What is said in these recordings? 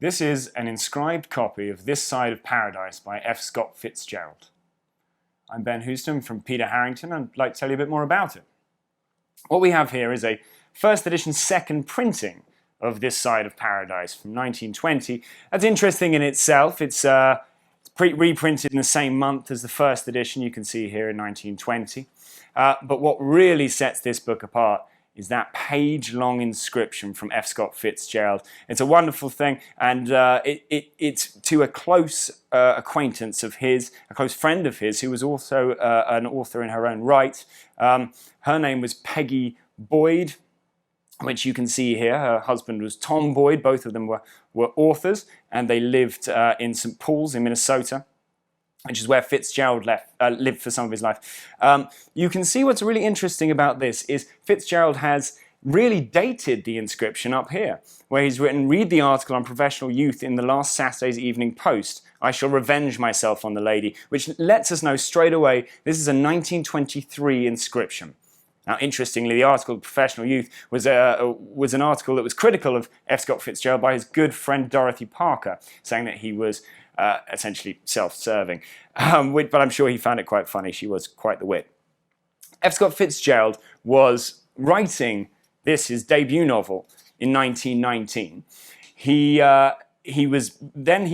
This is an inscribed copy of This Side of Paradise by F. Scott Fitzgerald. I'm Ben Houston from Peter Harrington and I'd like to tell you a bit more about it. What we have here is a first edition second printing of This Side of Paradise from 1920. That's interesting in itself. It's reprinted in the same month as the first edition you can see here in 1920. But what really sets this book apart is that page-long inscription from F. Scott Fitzgerald. It's a wonderful thing, and it's to a close acquaintance of his, a close friend of his, who was also an author in her own right. Her name was Peggy Boyd, which you can see here. Her husband was Tom Boyd. Both of them were authors, and they lived in St. Paul's in Minnesota, which is where Fitzgerald lived for some of his life. You can see what's really interesting about this is Fitzgerald has really dated the inscription up here, where he's written, "Read the article on professional youth in the last Saturday's Evening Post. I shall revenge myself on the lady," which lets us know straight away this is a 1923 inscription. Now, interestingly, the article Professional Youth was an article that was critical of F. Scott Fitzgerald by his good friend Dorothy Parker, saying that he was essentially self-serving. But I'm sure he found it quite funny. She was quite the wit. F. Scott Fitzgerald was writing his debut novel, in 1919. He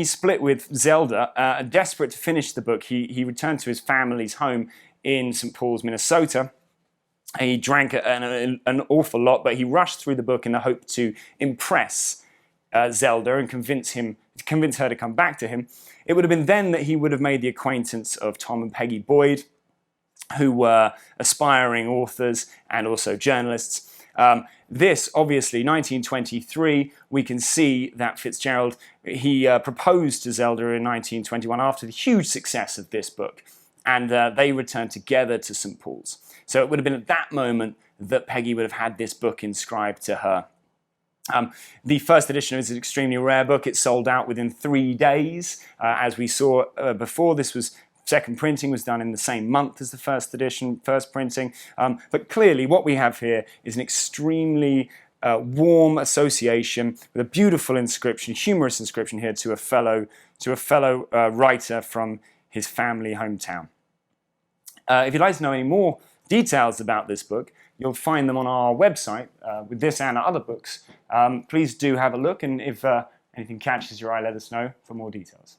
split with Zelda. Desperate to finish the book, he returned to his family's home in St. Paul's, Minnesota. He drank an awful lot, but he rushed through the book in the hope to impress Zelda and convince her to come back to him. It would have been then that he would have made the acquaintance of Tom and Peggy Boyd, who were aspiring authors and also journalists. This, obviously, 1923, we can see that Fitzgerald, he proposed to Zelda in 1921 after the huge success of this book, and they returned together to St. Paul's. So it would have been at that moment that Peggy would have had this book inscribed to her. The first edition is an extremely rare book. It sold out within 3 days. As we saw before, second printing was done in the same month as the first edition, first printing. But clearly what we have here is an extremely warm association with a beautiful inscription, humorous inscription here to a fellow writer from his family hometown. If you'd like to know any more details about this book, you'll find them on our website with this and other books. Please do have a look, and if anything catches your eye, let us know for more details.